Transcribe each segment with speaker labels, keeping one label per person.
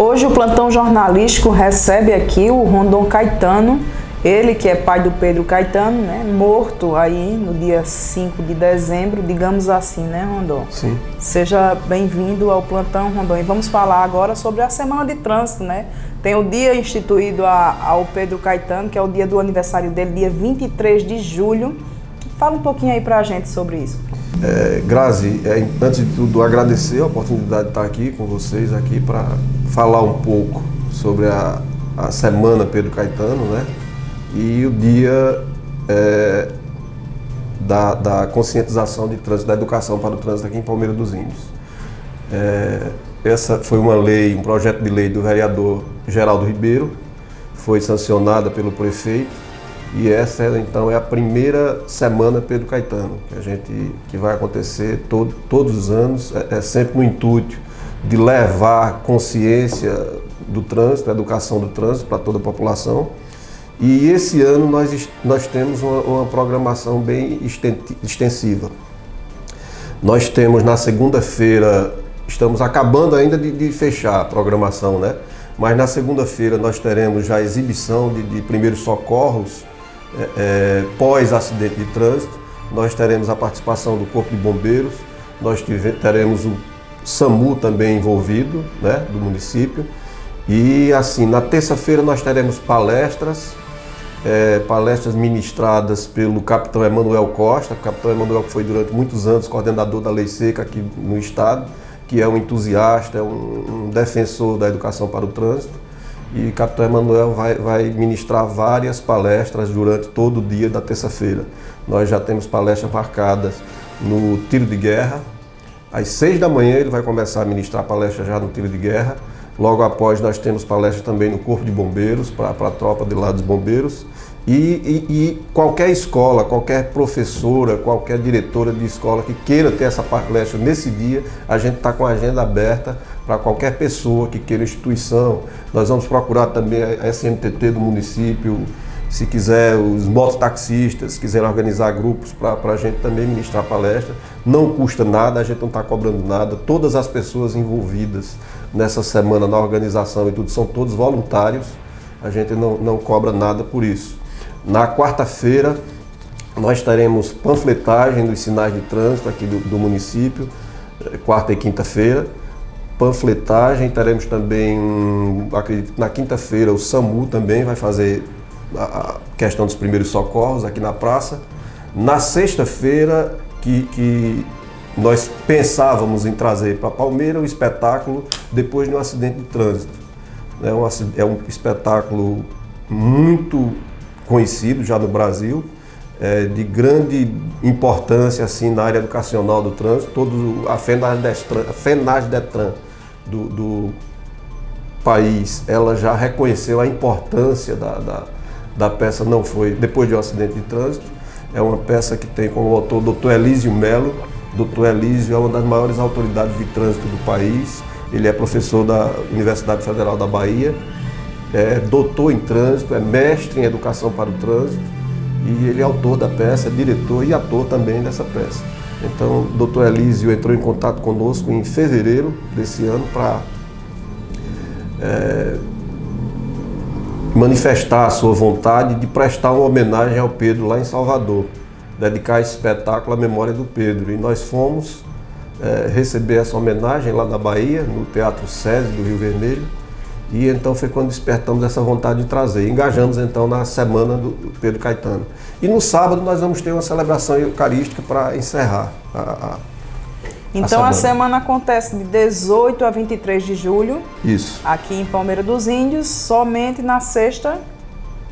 Speaker 1: Hoje o plantão jornalístico recebe aqui o Rondon Caetano, ele que é pai do Pedro Caetano, né, morto aí no dia 5 de dezembro, digamos assim, né, Rondon?
Speaker 2: Sim.
Speaker 1: Seja bem-vindo ao plantão, Rondon. E vamos falar agora sobre a Semana de Trânsito, né? Tem o dia instituído ao Pedro Caetano, que é o dia do aniversário dele, dia 23 de julho. Fala um pouquinho aí pra gente sobre isso.
Speaker 2: Grazi, antes de tudo agradecer a oportunidade de estar aqui com vocês aqui para falar um pouco sobre a Semana Pedro Caetano, né? E o dia da conscientização de trânsito, da educação para o trânsito aqui em Palmeira dos Índios. Essa foi uma lei, um projeto de lei do vereador Geraldo Ribeiro, foi sancionada pelo prefeito. E essa, então, é a primeira Semana Pedro Caetano, que vai acontecer todos os anos, sempre no intuito de levar consciência do trânsito, a educação do trânsito para toda a população. E esse ano nós temos uma programação bem extensiva. Nós temos na segunda-feira, estamos acabando ainda de fechar a programação, né? Mas na segunda-feira nós teremos já a exibição de primeiros socorros, pós-acidente de trânsito. Nós teremos a participação do Corpo de Bombeiros, nós teremos o SAMU também envolvido, né, do município. E assim, na terça-feira nós teremos palestras ministradas pelo capitão Emanuel Costa. O capitão Emanuel, que foi durante muitos anos coordenador da Lei Seca aqui no estado, que é um entusiasta, é um defensor da educação para o trânsito. E o capitão Emanuel vai ministrar várias palestras durante todo o dia da terça-feira. Nós já temos palestras marcadas no tiro de guerra. Às 6 da manhã ele vai começar a ministrar palestra já no tiro de guerra. Logo após nós temos palestra também no Corpo de Bombeiros, para a tropa de lá dos bombeiros. E qualquer escola, qualquer professora, qualquer diretora de escola que queira ter essa palestra nesse dia, a gente está com a agenda aberta para qualquer pessoa que queira instituição. Nós vamos procurar também a SMTT do município, se quiser, os mototaxistas, se quiserem organizar grupos para a gente também ministrar palestra. Não custa nada, a gente não está cobrando nada. Todas as pessoas envolvidas nessa semana na organização e tudo são todos voluntários, a gente não cobra nada por isso. Na quarta-feira nós teremos panfletagem dos sinais de trânsito aqui do município, quarta e quinta-feira. Panfletagem, teremos também, acredito que na quinta-feira o SAMU também vai fazer a questão dos primeiros socorros aqui na praça. Na sexta-feira, que nós pensávamos em trazer para Palmeira o espetáculo depois de um acidente de trânsito. É um espetáculo muito conhecido já no Brasil, de grande importância assim, na área educacional do trânsito. A FENASDETRAN do país, ela já reconheceu a importância da peça. Não foi depois de um acidente de trânsito. É uma peça que tem como autor o Dr. Elísio Melo. Dr. Elísio é uma das maiores autoridades de trânsito do país. Ele é professor da Universidade Federal da Bahia, é doutor em trânsito, é mestre em educação para o trânsito, e ele é autor da peça, é diretor e ator também dessa peça. Então, o Dr. Elísio entrou em contato conosco em fevereiro desse ano para manifestar a sua vontade de prestar uma homenagem ao Pedro lá em Salvador, dedicar esse espetáculo à memória do Pedro. E nós fomos receber essa homenagem lá na Bahia, no Teatro SESI do Rio Vermelho, e então foi quando despertamos essa vontade de trazer. Engajamos então na Semana do Pedro Caetano. E no sábado nós vamos ter uma celebração eucarística para encerrar
Speaker 1: Então a semana acontece de 18 a 23 de julho.
Speaker 2: Isso.
Speaker 1: Aqui em Palmeira dos Índios, somente na sexta.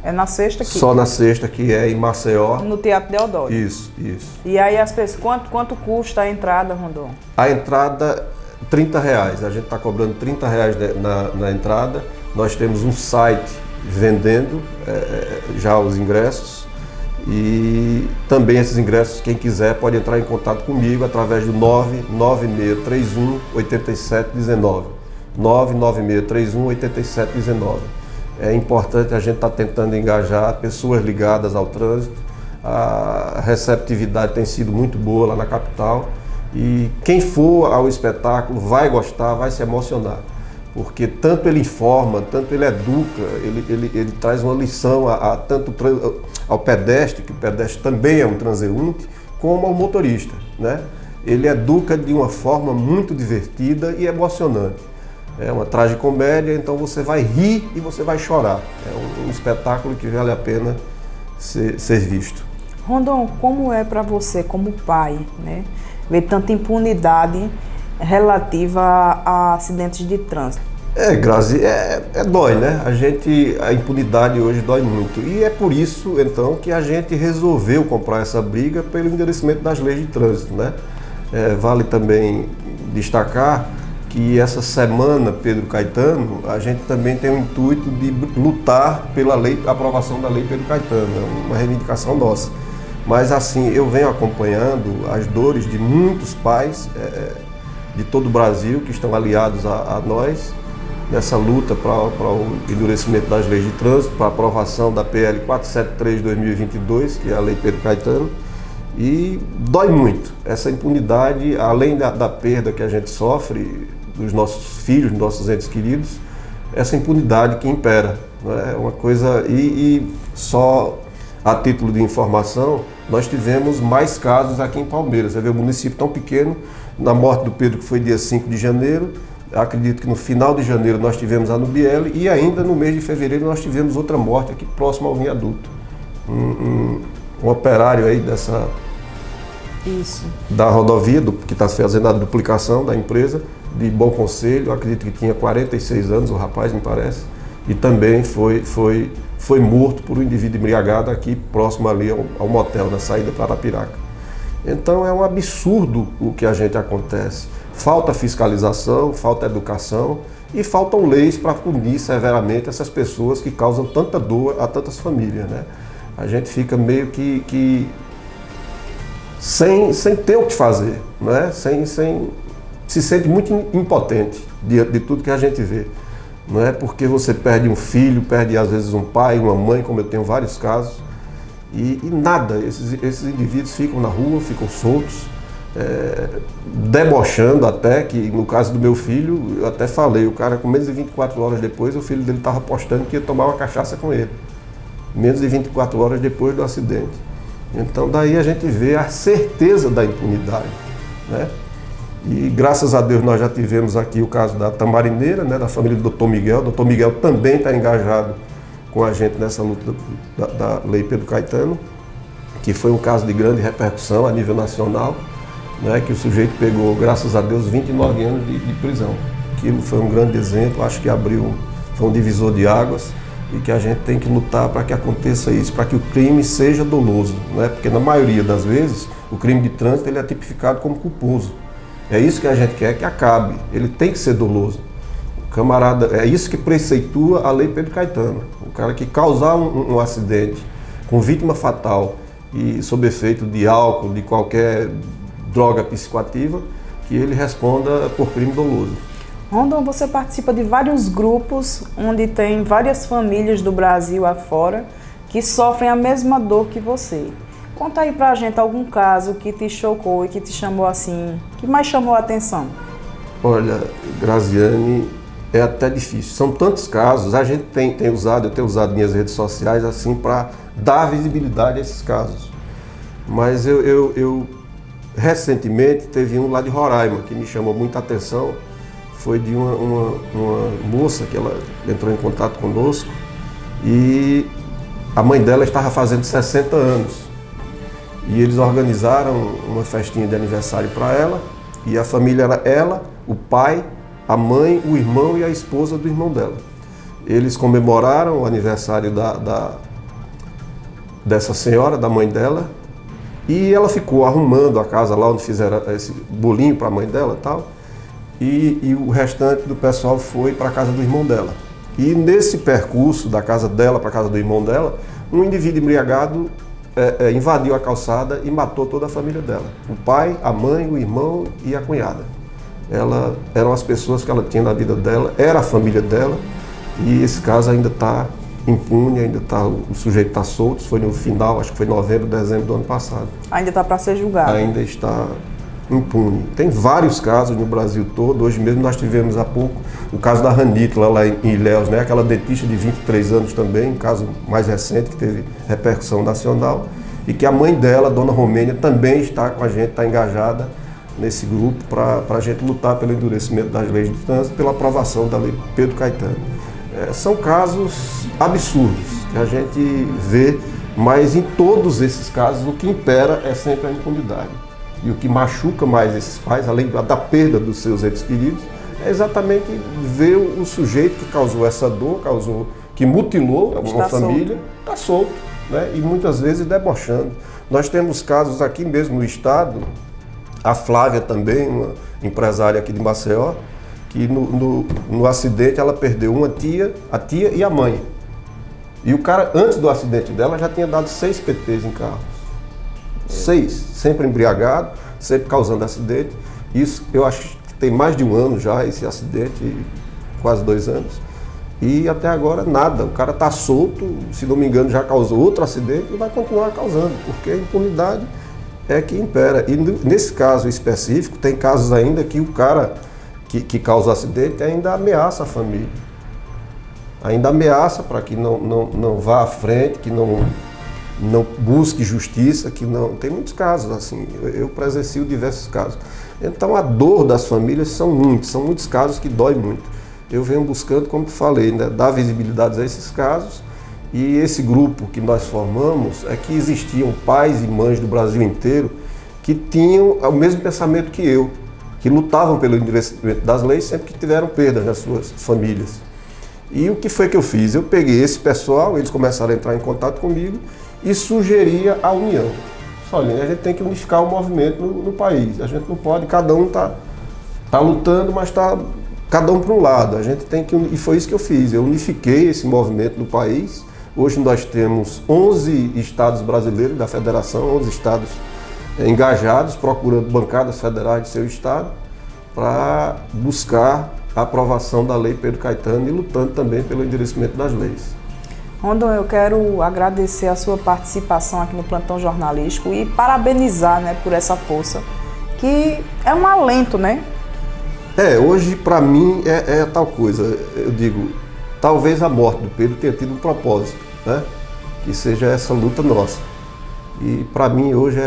Speaker 1: É na sexta aqui?
Speaker 2: Só na sexta, que é em Maceió.
Speaker 1: No Teatro Deodoro.
Speaker 2: Isso.
Speaker 1: E aí as pessoas, quanto custa a entrada, Rondon?
Speaker 2: A entrada, R$30. A gente está cobrando R$30 na entrada. Nós temos um site vendendo já os ingressos. E também esses ingressos, quem quiser pode entrar em contato comigo através do 99631 8719. 99631 8719. É importante, a gente está tentando engajar pessoas ligadas ao trânsito. A receptividade tem sido muito boa lá na capital. E quem for ao espetáculo vai gostar, vai se emocionar. porque tanto ele informa, tanto ele educa, ele traz uma lição tanto ao pedestre, que o pedestre também é um transeunte, como ao motorista, né? Ele educa de uma forma muito divertida e emocionante. É uma tragicomédia, então você vai rir e você vai chorar. É um espetáculo que vale a pena ser visto.
Speaker 1: Rondon, como é para você, como pai, né, ver tanta impunidade relativa a acidentes de trânsito?
Speaker 2: Grazi, dói, né? A impunidade hoje dói muito. E é por isso, então, que a gente resolveu comprar essa briga pelo endurecimento das leis de trânsito, né? Vale também destacar que essa semana, Pedro Caetano, a gente também tem o intuito de lutar pela aprovação da lei Pedro Caetano, é uma reivindicação nossa. Mas assim, eu venho acompanhando as dores de muitos pais de todo o Brasil que estão aliados a nós nessa luta para o endurecimento das leis de trânsito, para a aprovação da PL 473/2022, que é a lei Pedro Caetano. E dói muito essa impunidade, além da perda que a gente sofre dos nossos filhos, dos nossos entes queridos, essa impunidade que impera, né? É uma coisa, e só a título de informação, nós tivemos mais casos aqui em Palmeiras. Você vê o município tão pequeno, na morte do Pedro, que foi dia 5 de janeiro, acredito que no final de janeiro nós tivemos a Nubiele, e ainda no mês de fevereiro nós tivemos outra morte aqui próximo ao viaduto. Um operário aí da rodovia, que está fazendo a duplicação da empresa, de Bom Conselho, acredito que tinha 46 anos, o rapaz, me parece, e também foi morto por um indivíduo embriagado aqui próximo ali ao motel, na saída para Arapiraca. Então é um absurdo o que a gente acontece. Falta fiscalização, falta educação e faltam leis para punir severamente essas pessoas que causam tanta dor a tantas famílias, né? A gente fica meio que sem ter o que fazer, né? Se sente muito impotente de tudo que a gente vê. Não é porque você perde um filho, perde às vezes um pai, uma mãe, como eu tenho vários casos, e nada, esses indivíduos ficam na rua, ficam soltos, debochando até, que no caso do meu filho, eu até falei, o cara com menos de 24 horas depois, o filho dele estava apostando que ia tomar uma cachaça com ele, menos de 24 horas depois do acidente. Então daí a gente vê a certeza da impunidade, né? E graças a Deus nós já tivemos aqui o caso da Tamarineira, né, da família do Dr. Miguel. O Dr. Miguel também está engajado com a gente nessa luta da Lei Pedro Caetano, que foi um caso de grande repercussão a nível nacional, né, que o sujeito pegou, graças a Deus, 29 anos de prisão. Aquilo foi um grande exemplo, acho que foi um divisor de águas, e que a gente tem que lutar para que aconteça isso, para que o crime seja doloso, né? Porque na maioria das vezes o crime de trânsito ele é tipificado como culposo. É isso que a gente quer que acabe, ele tem que ser doloso. O camarada, é isso que preceitua a lei Pedro Caetano. O cara que causar um acidente com vítima fatal e sob efeito de álcool, de qualquer droga psicoativa, que ele responda por crime doloso.
Speaker 1: Rondon, você participa de vários grupos onde tem várias famílias do Brasil afora que sofrem a mesma dor que você. Conta aí pra gente algum caso que te chocou e que te chamou assim, que mais chamou a atenção.
Speaker 2: Olha, Graziane, é até difícil. São tantos casos, a gente eu tenho usado minhas redes sociais assim para dar visibilidade a esses casos. Mas eu recentemente teve um lá de Roraima que me chamou muita atenção. Foi de uma moça que ela entrou em contato conosco e a mãe dela estava fazendo 60 anos. E eles organizaram uma festinha de aniversário para ela, e a família era ela, o pai, a mãe, o irmão e a esposa do irmão dela. Eles comemoraram o aniversário dessa senhora, da mãe dela, e ela ficou arrumando a casa lá onde fizeram esse bolinho para a mãe dela e tal, e o restante do pessoal foi para a casa do irmão dela. E nesse percurso da casa dela para a casa do irmão dela, um indivíduo embriagado invadiu a calçada e matou toda a família dela. O pai, a mãe, o irmão e a cunhada. Eram as pessoas que ela tinha na vida dela, era a família dela, e esse caso ainda está impune, o sujeito está solto, foi no final, acho que foi novembro, dezembro do ano passado.
Speaker 1: Ainda está para ser julgado.
Speaker 2: Ainda está impune. Tem vários casos no Brasil todo. Hoje mesmo nós tivemos há pouco o caso da Ranitla lá em Ilhéus, né? Aquela dentista de 23 anos também, um caso mais recente que teve repercussão nacional, e que a mãe dela, Dona Romênia, também está com a gente, está engajada nesse grupo para a gente lutar pelo endurecimento das leis de trânsito, pela aprovação da lei Pedro Caetano. São casos absurdos que a gente vê, mas em todos esses casos o que impera é sempre a impunidade. E o que machuca mais esses pais, além da perda dos seus entes queridos, é exatamente ver o sujeito que causou essa dor, que mutilou uma família, está solto, né? E muitas vezes debochando. Nós temos casos aqui mesmo no estado, a Flávia também, uma empresária aqui de Maceió, que no acidente ela perdeu a tia e a mãe. E o cara, antes do acidente dela, já tinha dado 6 PTs em carros. 6, sempre embriagado, sempre causando acidente. Isso eu acho que tem mais de 1 ano já, esse acidente, quase 2 anos. E até agora nada, o cara está solto, se não me engano já causou outro acidente e vai continuar causando, porque a impunidade é que impera. E nesse caso específico, tem casos ainda que o cara que causa o acidente ainda ameaça a família. Ainda ameaça para que não vá à frente, que não busque justiça, que não... Tem muitos casos assim, eu presencio diversos casos. Então a dor das famílias são muitos casos que dói muito. Eu venho buscando, como falei, né, dar visibilidade a esses casos, e esse grupo que nós formamos é que existiam pais e mães do Brasil inteiro que tinham o mesmo pensamento que eu, que lutavam pelo endurecimento das leis sempre que tiveram perdas nas suas famílias. E o que foi que eu fiz? Eu peguei esse pessoal, eles começaram a entrar em contato comigo e sugeria a união. Olha, a gente tem que unificar o movimento no país. A gente não pode, cada um tá lutando, mas está cada um para um lado. A gente tem que, e foi isso que eu fiz. Eu unifiquei esse movimento no país. Hoje nós temos 11 estados brasileiros da federação, 11 estados engajados, procurando bancadas federais de seu estado, para buscar a aprovação da lei Pedro Caetano e lutando também pelo endurecimento das leis.
Speaker 1: Rondon, eu quero agradecer a sua participação aqui no Plantão Jornalístico e parabenizar, né, por essa força, que é um alento, né?
Speaker 2: Hoje para mim é tal coisa, eu digo, talvez a morte do Pedro tenha tido um propósito, né? Que seja essa luta nossa. E para mim hoje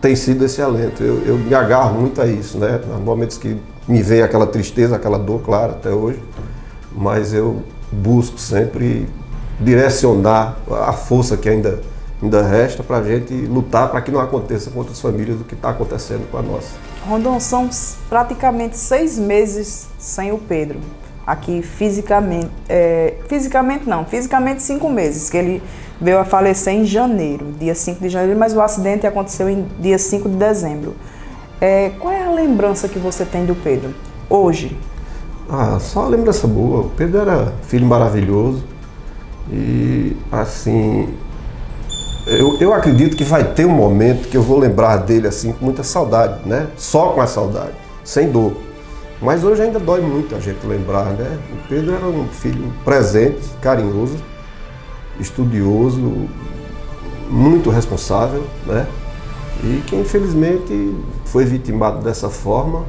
Speaker 2: tem sido esse alento, eu me agarro muito a isso, né? Há momentos que me vem aquela tristeza, aquela dor, claro, até hoje, mas eu busco sempre direcionar a força que ainda resta para a gente lutar para que não aconteça com outras famílias o que está acontecendo com a nossa.
Speaker 1: Rondon, são praticamente 6 meses sem o Pedro, aqui fisicamente, fisicamente 5 meses, que ele veio a falecer em janeiro, dia 5 de janeiro, mas o acidente aconteceu em dia 5 de dezembro. Qual é a lembrança que você tem do Pedro hoje?
Speaker 2: Só uma lembrança boa. O Pedro era filho maravilhoso e, assim, eu acredito que vai ter um momento que eu vou lembrar dele assim com muita saudade, né? Só com a saudade, sem dor. Mas hoje ainda dói muito a gente lembrar, né? O Pedro era um filho presente, carinhoso, estudioso, muito responsável, né? E que infelizmente foi vitimado dessa forma,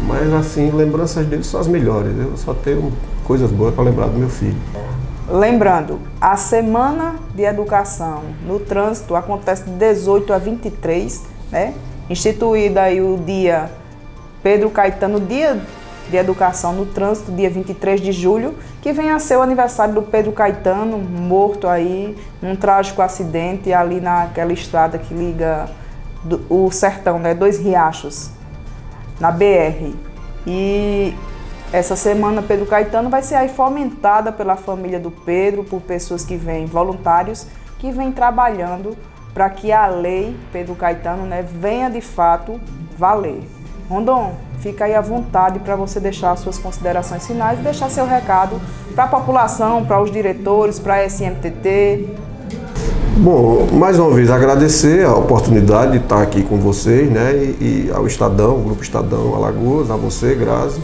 Speaker 2: mas assim, lembranças dele são as melhores. Eu só tenho coisas boas para lembrar do meu filho.
Speaker 1: Lembrando, a Semana de Educação no Trânsito acontece de 18 a 23, né? Instituído aí o dia Pedro Caetano, Dia de Educação no Trânsito, dia 23 de julho, que vem a ser o aniversário do Pedro Caetano, morto aí num trágico acidente ali naquela estrada que liga o sertão, né? 2 riachos, na BR. E essa semana Pedro Caetano vai ser aí fomentada pela família do Pedro, por pessoas que vêm, voluntários, que vêm trabalhando para que a lei Pedro Caetano, né, venha de fato valer. Rondon, fica aí à vontade para você deixar as suas considerações finais e deixar seu recado para a população, para os diretores, para a SMTT.
Speaker 2: Bom, mais uma vez agradecer a oportunidade de estar aqui com vocês, né, e ao Estadão, o Grupo Estadão Alagoas, a você, Grazi,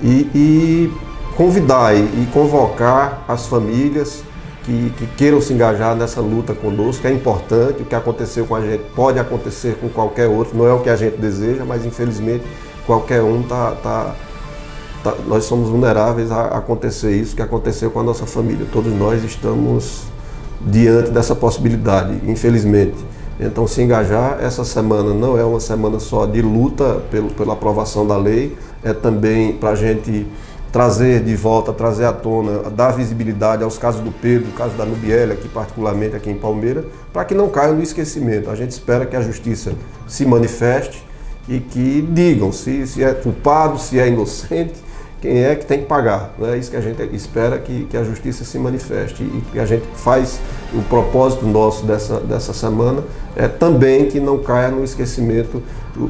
Speaker 2: e convidar e convocar as famílias que queiram se engajar nessa luta conosco. É importante, o que aconteceu com a gente pode acontecer com qualquer outro, não é o que a gente deseja, mas infelizmente qualquer um nós somos vulneráveis a acontecer isso que aconteceu com a nossa família. Todos nós estamos diante dessa possibilidade, infelizmente. Então, se engajar, essa semana não é uma semana só de luta pela aprovação da lei, é também para a gente trazer de volta, trazer à tona, dar visibilidade aos casos do Pedro, do caso da Nubiele, aqui particularmente aqui em Palmeira, para que não caia no esquecimento. A gente espera que a justiça se manifeste e que digam se é culpado, se é inocente, quem é que tem que pagar. É isso que a gente espera, que a justiça se manifeste, e que a gente faz o propósito nosso dessa semana é também que não caia no esquecimento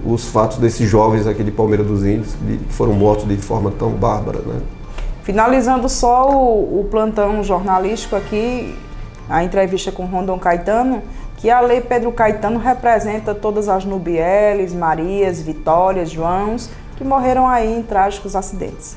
Speaker 2: os fatos desses jovens aqui de Palmeira dos Índios, que foram mortos de forma tão bárbara, né?
Speaker 1: Finalizando só o plantão jornalístico aqui, a entrevista com Rondon Caetano, que a Lei Pedro Caetano representa todas as Nubieles, Marias, Vitórias, Joãos, que morreram aí em trágicos acidentes.